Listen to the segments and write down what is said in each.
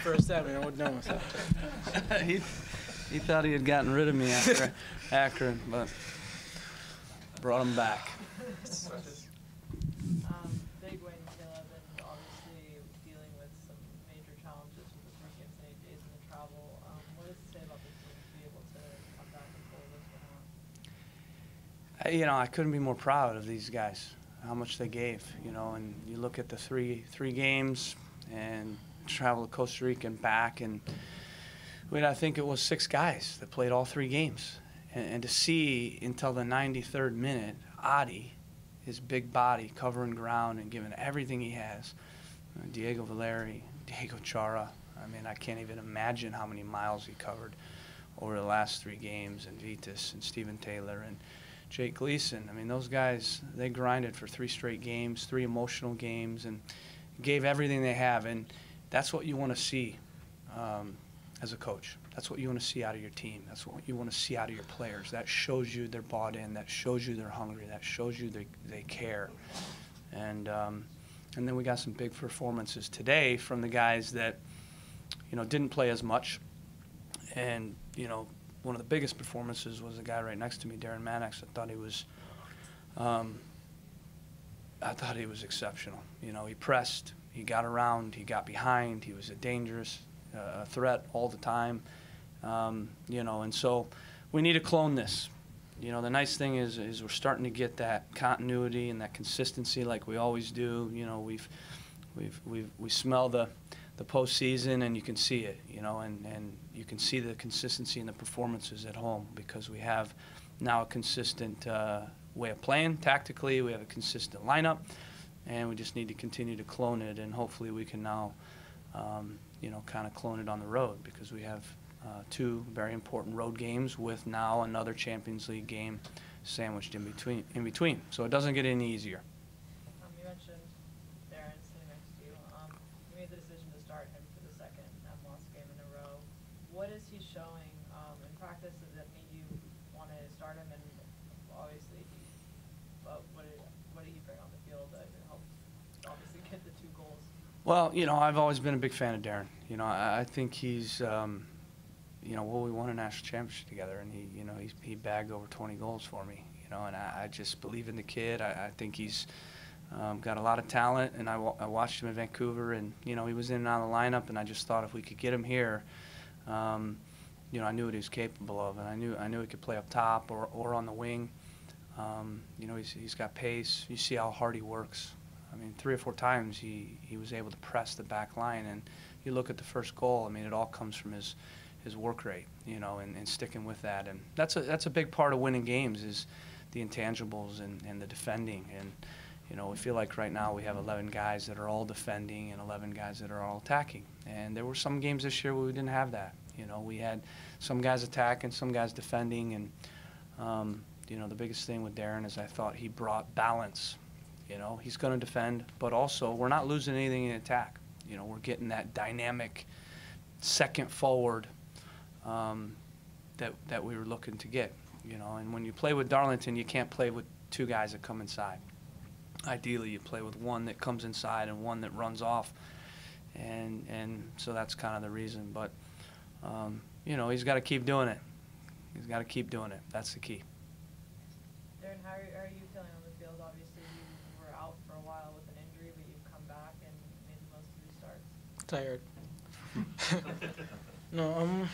First time, I would know. So. he thought he had gotten rid of me after Akron, but brought him back. Big win, Caleb, and obviously dealing with some major challenges with the 3 games and 8 days and the travel. What does it say about the team to be able to come back and pull this one out? You know, I couldn't be more proud of these guys, how much they gave. You know, and you look at the three games and travel to Costa Rica and back, and I think it was 6 guys that played all 3 games. And to see until the 93rd minute, Adi, his big body, covering ground and giving everything he has. Diego Valeri, Diego Chara. I mean, I can't even imagine how many miles he covered over the last 3 games. And Vitas and Stephen Taylor and Jake Gleason. I mean, those guys, they grinded for 3 straight games, 3 emotional games, and gave everything they have. And that's what you want to see as a coach. That's what you want to see out of your team. That's what you want to see out of your players. That shows you they're bought in. That shows you they're hungry. That shows you they care. And then we got some big performances today from the guys that, you know, didn't play as much. And, you know, one of the biggest performances was the guy right next to me, Darren Mattocks. I thought he was exceptional. You know, he pressed, he got around, he got behind, he was a dangerous threat all the time. You know, and so we need to clone this. You know, the nice thing is we're starting to get that continuity and that consistency like we always do. You know, we smell the postseason, and you can see it. You know, and you can see the consistency in the performances at home because we have now a consistent way of playing tactically. We have a consistent lineup, and we just need to continue to clone it, and hopefully we can now, you know, kind of clone it on the road because we have 2 very important road games with now another Champions League game sandwiched in between. So it doesn't get any easier. You mentioned Darren sitting next to you. You made the decision to start him for the 2nd MLS game in a row. What is he showing in practice? Does that mean you want to start him? And obviously, but what did he bring on the field that helped obviously get the 2 goals? Well, you know, I've always been a big fan of Darren. You know, I think he's, you know, well, we won a national championship together, and he bagged over 20 goals for me. You know, and I just believe in the kid. I think he's got a lot of talent, and I watched him in Vancouver, and you know, he was in and out of the lineup, and I just thought if we could get him here, you know, I knew what he was capable of, and I knew he could play up top or on the wing. You know, he's got pace. You see how hard he works. I mean, 3 or 4 times he was able to press the back line, and you look at the first goal. I mean, it all comes from his work rate, you know, and sticking with that. And that's a big part of winning games is the intangibles and the defending. And, you know, we feel like right now we have 11 guys that are all defending and 11 guys that are all attacking. And there were some games this year where we didn't have that. You know, we had some guys attacking, some guys defending. And, you know, the biggest thing with Darren is I thought he brought balance. You know, he's going to defend, but also we're not losing anything in attack. You know, we're getting that dynamic second forward that we were looking to get, you know. And when you play with Darlington, you can't play with 2 guys that come inside. Ideally, you play with one that comes inside and one that runs off, and so that's kind of the reason. But you know, he's got to keep doing it. He's got to keep doing it. That's the key. Darren, how are you feeling on the field? Obviously, you were out for a while with an injury, but you've come back and made the most of these starts. Tired. No,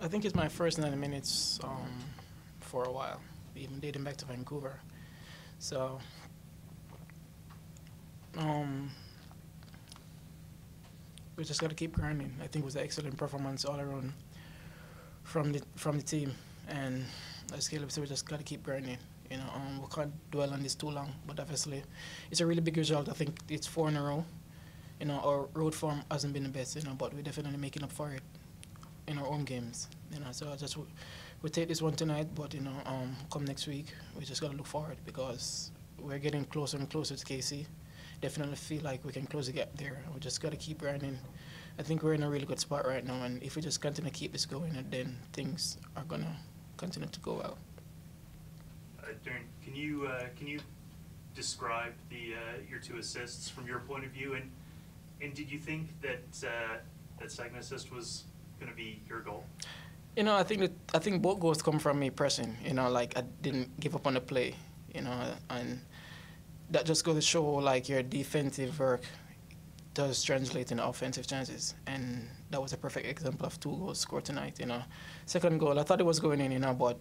I think it's my first 90 minutes for a while, even dating back to Vancouver. So, we just got to keep grinding. I think it was an excellent performance all around from the team, and as Caleb said, we just got to keep grinding. You know, we can't dwell on this too long, but obviously, it's a really big result. I think it's 4 in a row. You know, our road form hasn't been the best, you know, but we're definitely making up for it in our own games, you know. So just we take this one tonight, but you know, come next week, we just gotta look forward because we're getting closer and closer to KC. Definitely feel like we can close the gap there. We just gotta keep grinding. I think we're in a really good spot right now, and if we just continue to keep this going, then things are gonna continue to go well. Darren, can you describe your 2 assists from your point of view, and And did you think that that second assist was going to be your goal? You know, I think both goals come from me pressing. You know, like I didn't give up on the play. You know, and that just goes to show like your defensive work does translate into offensive chances, and that was a perfect example of 2 goals scored tonight. You know, second goal I thought it was going in. You know, but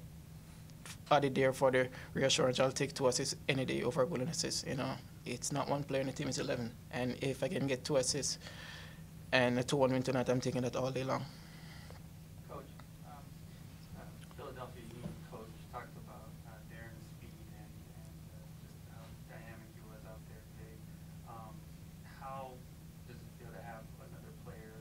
added there for the reassurance. I'll take 2 assists any day over a goal and assist. You know, it's not one player in the team; it's 11. And if I can get 2 assists and a 2-1 win tonight, I'm taking that all day long. Coach, Philadelphia Union coach talked about Darren's speed and just how dynamic he was out there today. How does it feel to have another player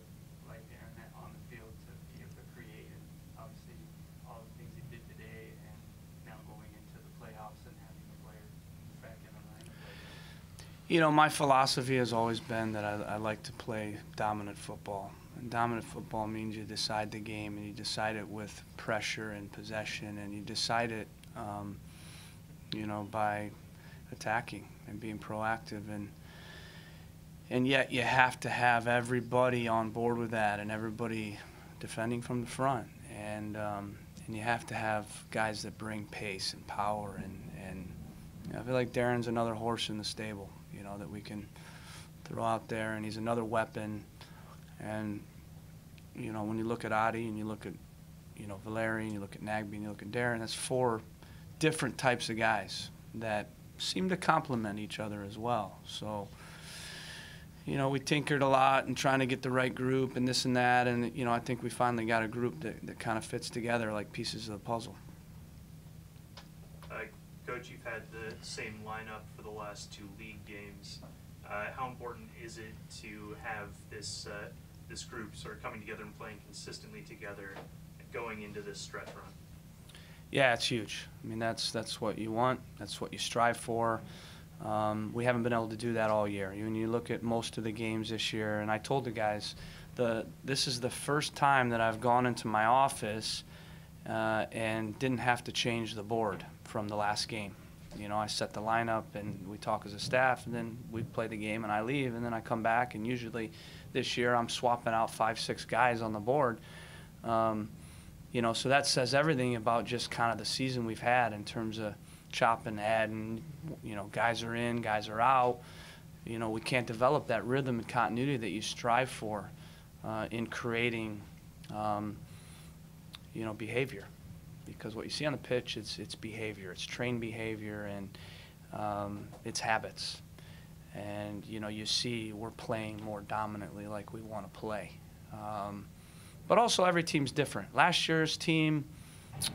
like Darren on the field to be able to create, and obviously all the things he did today, and now going into the playoffs and having the player back in the lineup? You know, my philosophy has always been that I like to play dominant football. And dominant football means you decide the game, and you decide it with pressure and possession, and you decide it, you know, by attacking and being proactive. And yet you have to have everybody on board with that, and everybody defending from the front. And you have to have guys that bring pace and power. And you know, I feel like Darren's another horse in the stable, you know, that we can throw out there, and he's another weapon. And, you know, when you look at Adi and you look at, you know, Valeri and you look at Nagby and you look at Darren, that's 4 different types of guys that seem to complement each other as well. So, you know, we tinkered a lot and trying to get the right group and this and that, and, you know, I think we finally got a group that kind of fits together like pieces of the puzzle. Coach, you've had the same lineup for the last 2 league games. How important is it to have this this group sort of coming together and playing consistently together going into this stretch run? Yeah, it's huge. I mean, that's what you want. That's what you strive for. We haven't been able to do that all year. When you look at most of the games this year, and I told the guys, this is the first time that I've gone into my office and didn't have to change the board from the last game. You know, I set the lineup and we talk as a staff, and then we play the game and I leave, and then I come back, and usually this year I'm swapping out 5, 6 guys on the board. You know, so that says everything about just kind of the season we've had in terms of chopping, adding, you know, guys are in, guys are out. You know, we can't develop that rhythm and continuity that you strive for in creating, you know, behavior. Because what you see on the pitch, it's behavior, it's trained behavior, and it's habits. And, you know, you see we're playing more dominantly like we want to play. But also every team's different. Last year's team,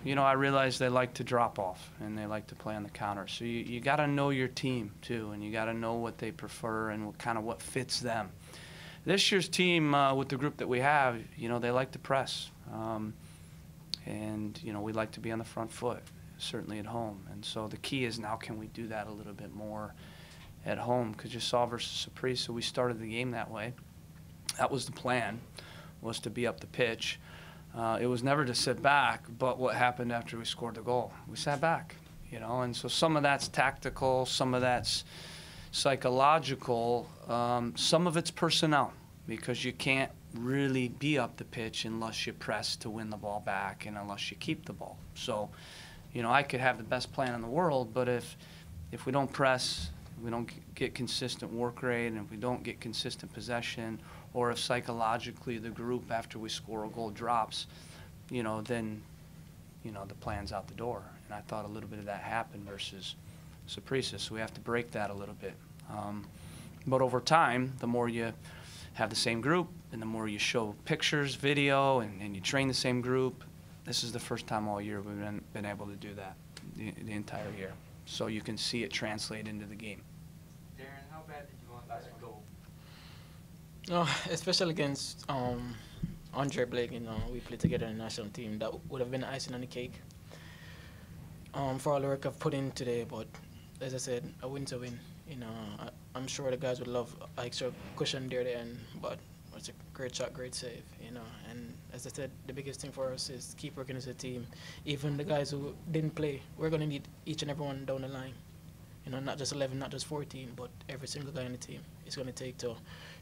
you know, I realized they like to drop off and they like to play on the counter. So you got to know your team, too, and you got to know what they prefer and kind of what fits them. This year's team, with the group that we have, you know, they like to press. And, you know, we like to be on the front foot, certainly at home. And so the key is now, can we do that a little bit more at home? Because you saw versus Saprissa, we started the game that way. That was the plan, was to be up the pitch. It was never to sit back, but what happened after we scored the goal? We sat back, you know. And so some of that's tactical, some of that's psychological, some of it's personnel, because you can't really be up the pitch unless you press to win the ball back and unless you keep the ball. So, you know, I could have the best plan in the world, but if we don't press, we don't get consistent work rate, and if we don't get consistent possession, or if psychologically the group after we score a goal drops, you know, then, you know, the plan's out the door. And I thought a little bit of that happened versus Saprissa, so we have to break that a little bit. But over time, the more you have the same group, and the more you show pictures, video, and you train the same group. This is the first time all year we've been able to do that the entire year. So you can see it translate into the game. Darren, how bad did you want this goal? Especially against Andre Blake, you know, we played together in the national team. That would have been icing on the cake for all the work I've put in today. But as I said, a win's a win. You know, I'm sure the guys would love an extra cushion there at the end, but it's a great shot, great save, you know. And as I said, the biggest thing for us is keep working as a team. Even the guys who didn't play, we're going to need each and every one down the line. You know, not just 11, not just 14, but every single guy on the team. It's going to take to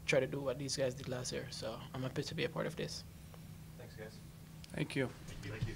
try to do what these guys did last year. So I'm happy to be a part of this. Thanks, guys. Thank you. Thank you.